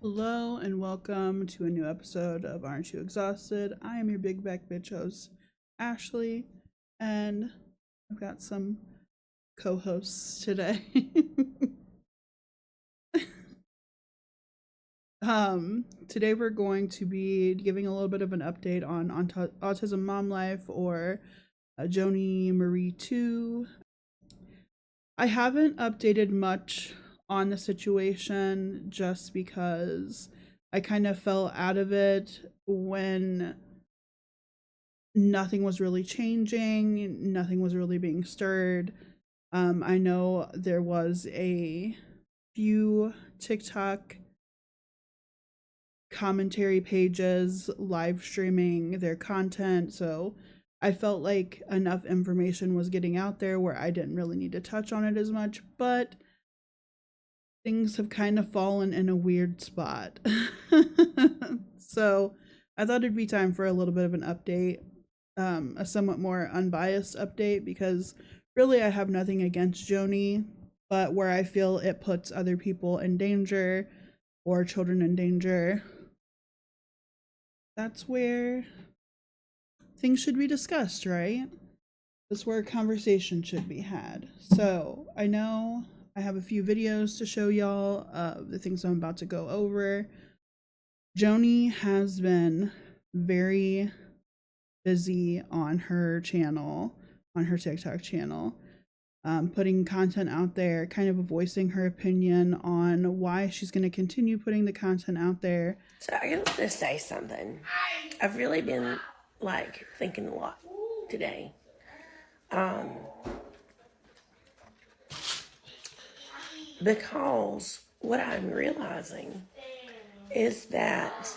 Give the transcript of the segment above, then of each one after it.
Hello and welcome to a new episode of Aren't You Exhausted? I am your big back bitch host, Ashley, and I've got some co-hosts today. Today we're going to be giving a little bit of an update on Autism Mom Life, or Joannie Tew. I haven't updated much on the situation just because I kind of fell out of it when nothing was really changing, nothing was really being stirred. I know there was a few TikTok commentary pages live streaming their content, so I felt like enough information was getting out there where I didn't really need to touch on it as much, but things have kind of fallen in a weird spot. So I thought it'd be time for a little bit of an update, a somewhat more unbiased update, because really I have nothing against Joannie, but where I feel it puts other people in danger or children in danger, that's where things should be discussed, right? That's where a conversation should be had. So I know I have a few videos to show y'all of the things I'm about to go over. Joannie has been very busy on her channel, on her TikTok channel, putting content out there, kind of voicing her opinion on why she's going to continue putting the content out there. So I got to say something. I've really been thinking a lot today. Because what I'm realizing is that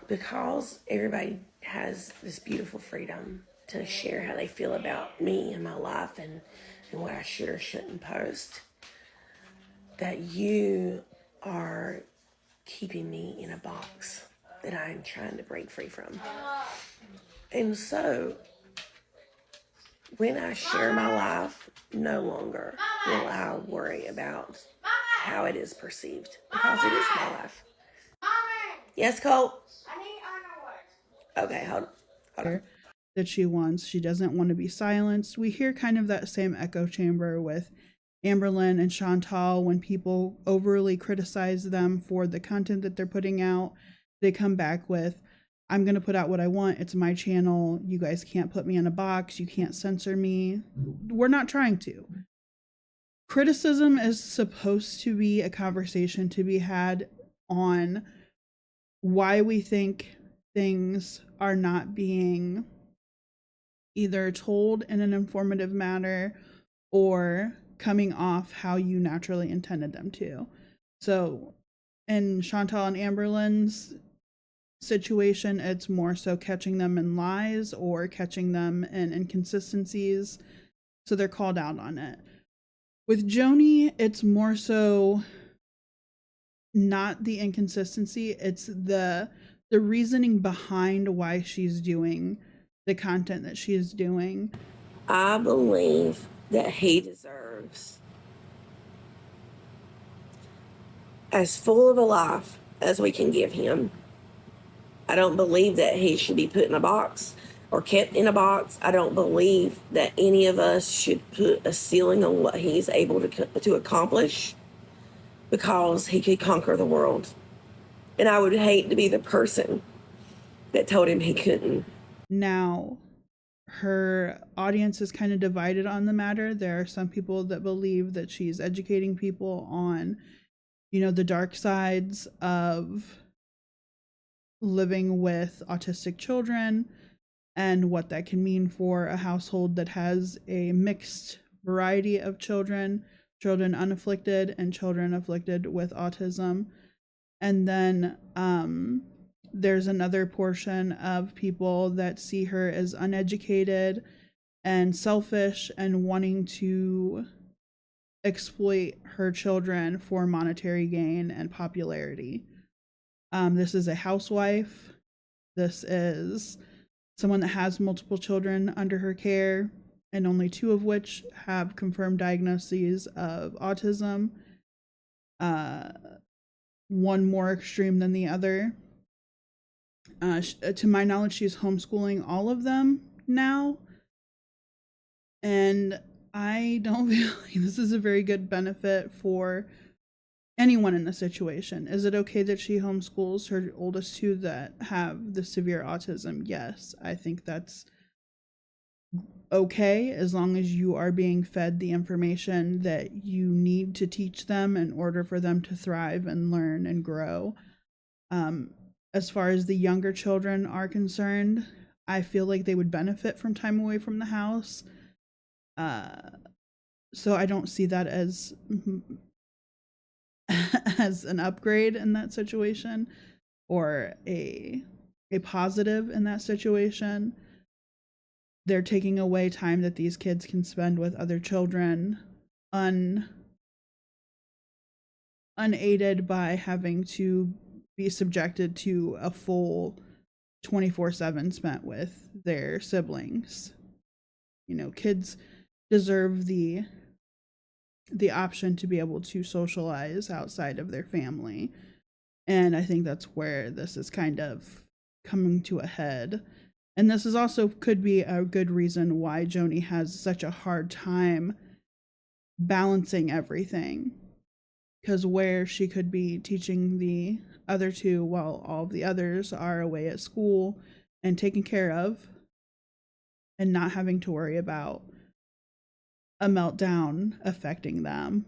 because everybody has this beautiful freedom to share how they feel about me and my life and what I should or shouldn't post, that you are keeping me in a box that I'm trying to break free from. And so when I share my life, no longer will I worry about how it is perceived, because it is my life. Yes, Cole? Okay, hold on. That she wants. She doesn't want to be silenced. We hear kind of that same echo chamber with Amberlynn and Chantal when people overly criticize them for the content that they're putting out. They come back with, I'm going to put out what I want. It's my channel. You guys can't put me in a box. You can't censor me. We're not trying to. Criticism is supposed to be a conversation to be had on why we think things are not being either told in an informative manner or coming off how you naturally intended them to. So in Chantal and Amberlynn's situation, it's more so catching them in lies or catching them in inconsistencies, so they're called out on it. With Joannie, it's more so not the inconsistency, it's the reasoning behind why she's doing the content that she is doing. I believe that he deserves as full of a life as we can give him. I don't believe that he should be put in a box or kept in a box. I don't believe that any of us should put a ceiling on what he's able to accomplish, because he could conquer the world. And I would hate to be the person that told him he couldn't. Now, her audience is kind of divided on the matter. There are some people that believe that she's educating people on, the dark sides of living with autistic children and what that can mean for a household that has a mixed variety of children unafflicted and children afflicted with autism. And then there's another portion of people that see her as uneducated and selfish and wanting to exploit her children for monetary gain and popularity. This is a housewife. This is someone that has multiple children under her care, and only 2 of which have confirmed diagnoses of autism. one more extreme than the other. To my knowledge, she's homeschooling all of them now. And I don't feel like this is a very good benefit for anyone in the situation. Is it okay that she homeschools her oldest two that have the severe autism? Yes, I think that's okay, as long as you are being fed the information that you need to teach them in order for them to thrive and learn and grow. As far as the younger children are concerned, I feel like they would benefit from time away from the house. So I don't see that as as an upgrade in that situation, or a positive in that situation. They're taking away time that these kids can spend with other children unaided by having to be subjected to a full 24/7 spent with their siblings. You know, kids deserve the option to be able to socialize outside of their family. And I think that's where this is kind of coming to a head. And this is also could be a good reason why Joanie has such a hard time balancing everything. Because where she could be teaching the other two while all of the others are away at school and taken care of and not having to worry about a meltdown affecting them,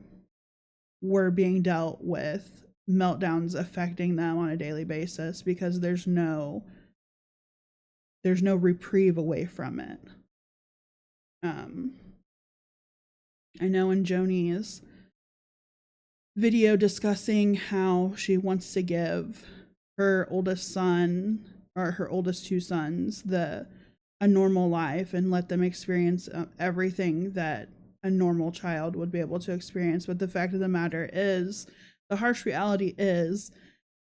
we're being dealt with meltdowns affecting them on a daily basis because there's no reprieve away from it. I know in Joanie's video discussing how she wants to give her oldest son, or her oldest two sons, a normal life and let them experience everything that a normal child would be able to experience. But the fact of the matter is, the harsh reality is,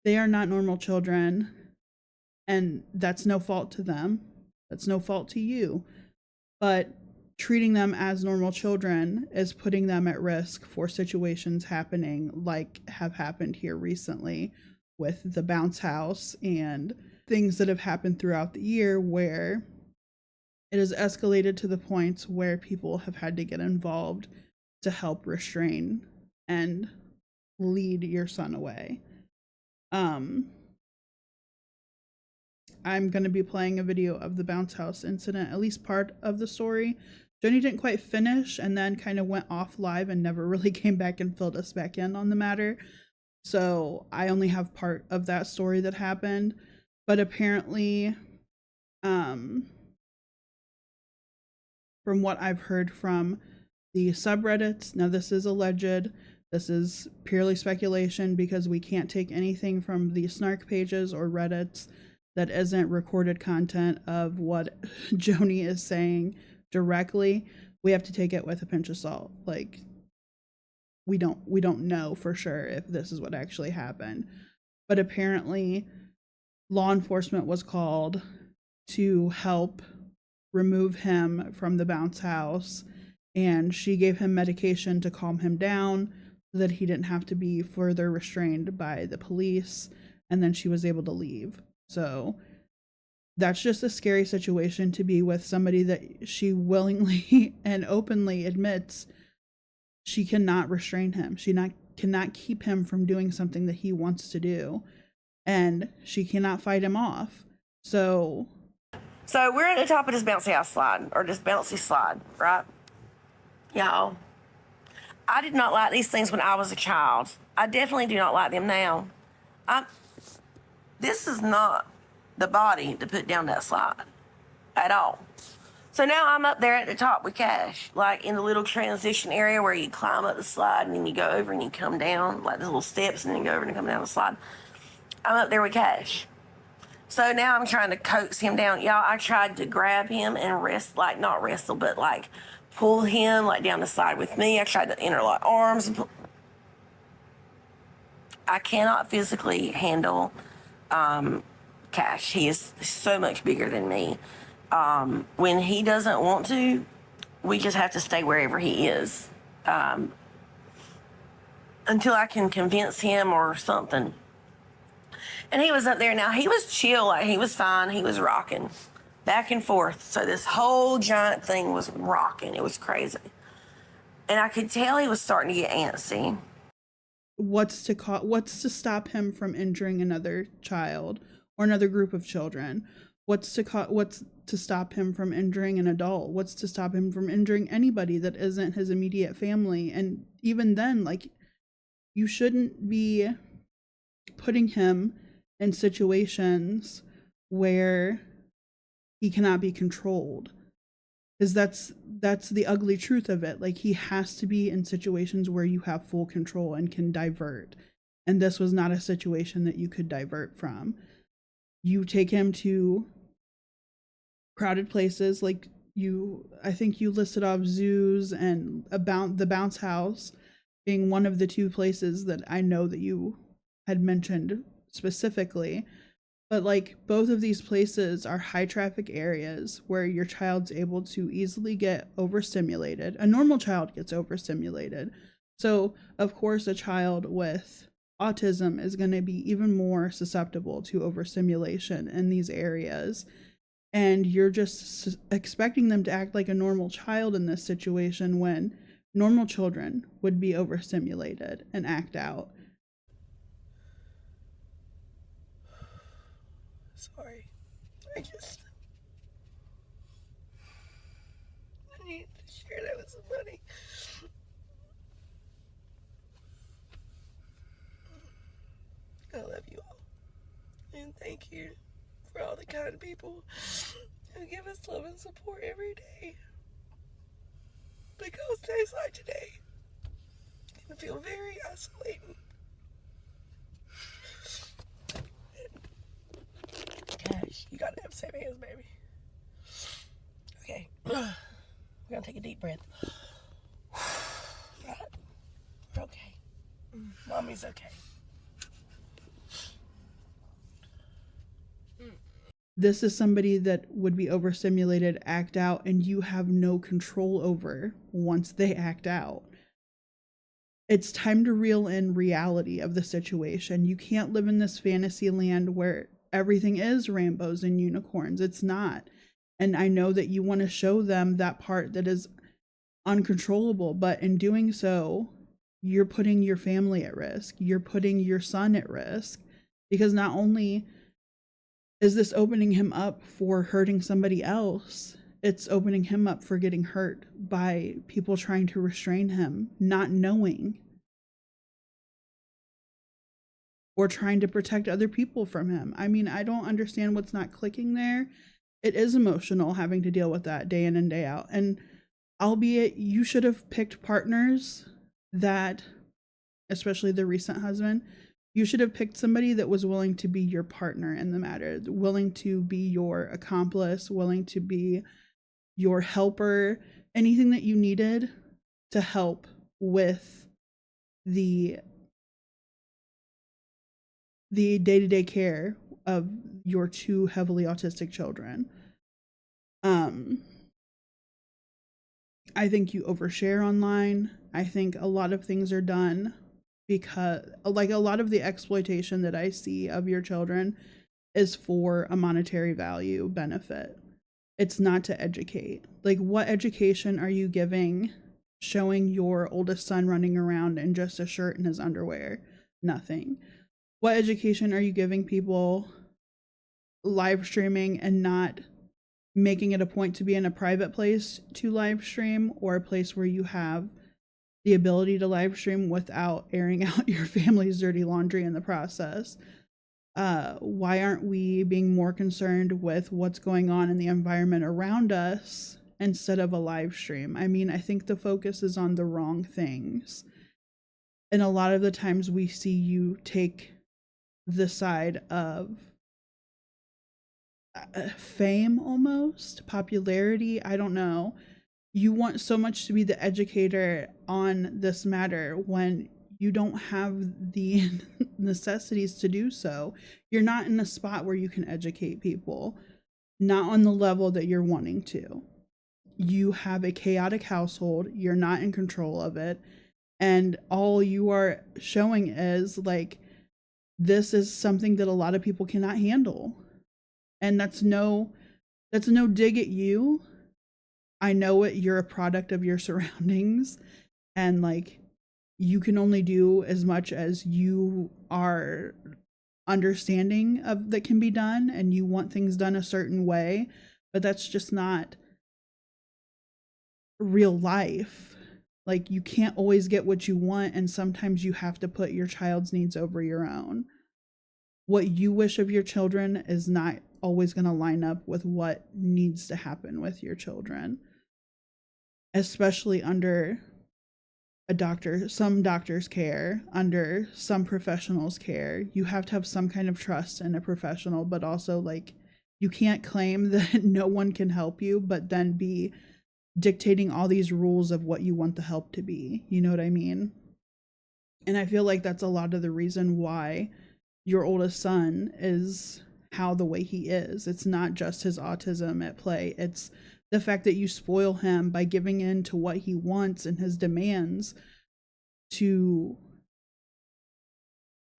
they are not normal children, and that's no fault to them. That's no fault to you. But treating them as normal children is putting them at risk for situations happening like have happened here recently with the bounce house and things that have happened throughout the year, where it has escalated to the points where people have had to get involved to help restrain and lead your son away. I'm going to be playing a video of the bounce house incident, at least part of the story. Joanie didn't quite finish and then kind of went off live and never really came back and filled us back in on the matter. So I only have part of that story that happened. But apparently, from what I've heard from the subreddits, now this is alleged, this is purely speculation because we can't take anything from the snark pages or Reddits that isn't recorded content of what Joanie is saying directly. We have to take it with a pinch of salt. Like, we don't know for sure if this is what actually happened. But apparently law enforcement was called to help remove him from the bounce house, and she gave him medication to calm him down so that he didn't have to be further restrained by the police, and then she was able to leave. So that's just a scary situation to be with, somebody that she willingly and openly admits she cannot restrain him. She cannot keep him from doing something that he wants to do, and she cannot fight him off. So we're at the top of this bouncy house slide, or this bouncy slide, right? Y'all, I did not like these things when I was a child. I definitely do not like them now. This is not the body to put down that slide at all. So now I'm up there at the top with Cash, like in the little transition area where you climb up the slide and then you go over and you come down, like the little steps, and then you go over and come down the slide. I'm up there with Cash. So now I'm trying to coax him down. Y'all, I tried to grab him and not wrestle, but like pull him like down the slide with me. I tried to interlock arms and pull. I cannot physically handle Cash. He is so much bigger than me. When he doesn't want to, we just have to stay wherever he is. until I can convince him or something. And he was up there. Now, he was chill. Like, he was fine. He was rocking back and forth. So this whole giant thing was rocking. It was crazy. And I could tell he was starting to get antsy. What's to stop him from injuring another child or another group of children? What's to stop him from injuring an adult? What's to stop him from injuring anybody that isn't his immediate family? And even then, like, you shouldn't be putting him in situations where he cannot be controlled, because that's the ugly truth of it. Like, he has to be in situations where you have full control and can divert, and this was not a situation that you could divert from. You take him to crowded places, like I think you listed off zoos and about the bounce house being one of the two places that I know that you had mentioned specifically. But like, both of these places are high traffic areas where your child's able to easily get overstimulated. A normal child gets overstimulated. So of course a child with autism is going to be even more susceptible to overstimulation in these areas. And you're just expecting them to act like a normal child in this situation when normal children would be overstimulated and act out. Sorry. I need to share that with somebody. I love you all. And thank you for all the kind people who give us love and support every day. Because days like today can feel very isolating. Gosh, you gotta have safe hands, baby. Okay. We're gonna take a deep breath. Right. We're okay. Mommy's okay. This is somebody that would be overstimulated, act out, and you have no control over once they act out. It's time to reel in reality of the situation. You can't live in this fantasy land where everything is rainbows and unicorns. It's not. And I know that you want to show them that part that is uncontrollable, but in doing so, you're putting your family at risk. You're putting your son at risk, because not only is this opening him up for hurting somebody else, it's opening him up for getting hurt by people trying to restrain him, not knowing, or trying to protect other people from him. I mean, I don't understand what's not clicking there. It is emotional having to deal with that day in and day out. And albeit you should have picked partners that, especially the recent husband, you should have picked somebody that was willing to be your partner in the matter, willing to be your accomplice, willing to be your helper, anything that you needed to help with the day-to-day care of your two heavily autistic children. I think you overshare online. I think a lot of things are done because, like, a lot of the exploitation that I see of your children is for a monetary value benefit. It's not to educate. Like, what education are you giving showing your oldest son running around in just a shirt and his underwear? Nothing. What education are you giving people live streaming and not making it a point to be in a private place to live stream, or a place where you have the ability to live stream without airing out your family's dirty laundry in the process? Why aren't we being more concerned with what's going on in the environment around us instead of a live stream? I mean, I think the focus is on the wrong things. And a lot of the times we see you take the side of fame, almost popularity. I don't know. You want so much to be the educator on this matter when you don't have the necessities to do so. You're not in a spot where you can educate people, not on the level that you're wanting to. You have a chaotic household. You're not in control of it. And all you are showing is like, this is something that a lot of people cannot handle. And that's no dig at you. I know it, you're a product of your surroundings, and like, you can only do as much as you are understanding of that can be done, and you want things done a certain way, but that's just not real life. Like, you can't always get what you want, and sometimes you have to put your child's needs over your own. What you wish of your children is not always going to line up with what needs to happen with your children, especially under some doctor's care, under some professionals' care. You have to have some kind of trust in a professional, but also, like, you can't claim that no one can help you, but then be dictating all these rules of what you want the help to be. You know what I mean? And I feel like that's a lot of the reason why your oldest son is how the way he is. It's not just his autism at play. It's the fact that you spoil him by giving in to what he wants and his demands to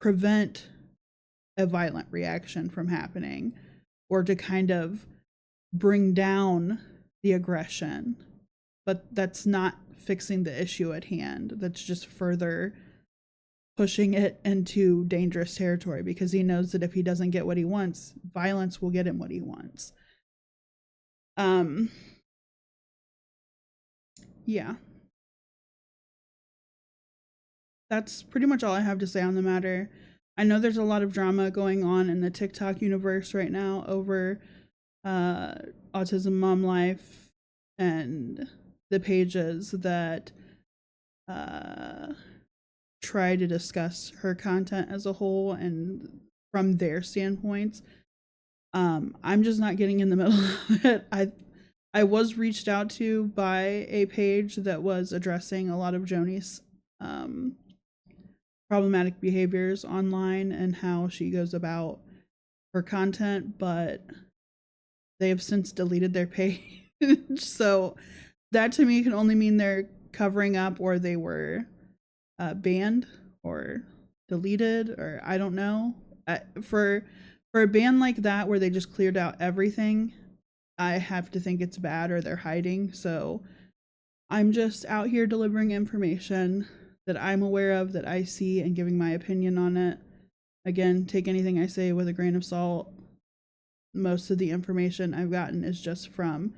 prevent a violent reaction from happening, or to kind of bring down the aggression. But that's not fixing the issue at hand. That's just further pushing it into dangerous territory, because he knows that if he doesn't get what he wants, violence will get him what he wants. Yeah. That's pretty much all I have to say on the matter. I know there's a lot of drama going on in the TikTok universe right now over Autism Mom Life and the pages that try to discuss her content as a whole and from their standpoints. I'm just not getting in the middle of it. I was reached out to by a page that was addressing a lot of Joni's problematic behaviors online and how she goes about her content, but they have since deleted their page. So that to me can only mean they're covering up, or they were banned or deleted, or I don't know. For a ban like that where they just cleared out everything, I have to think it's bad, or they're hiding. So I'm just out here delivering information that I'm aware of, that I see, and giving my opinion on it. Again, take anything I say with a grain of salt. Most of the information I've gotten is just from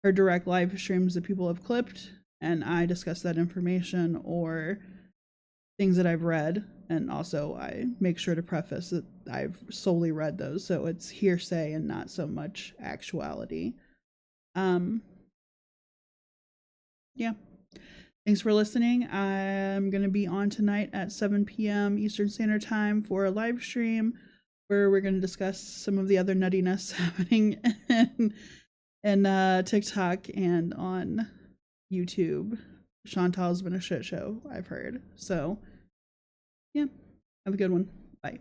her direct live streams that people have clipped, and I discuss that information, or things that I've read. And also I make sure to preface that I've solely read those, so it's hearsay and not so much actuality. Yeah. Thanks for listening. I'm going to be on tonight at 7 p.m. Eastern Standard Time for a live stream where we're going to discuss some of the other nuttiness happening in TikTok and on YouTube. Chantal's been a shit show, I've heard. So, yeah, have a good one. Bye.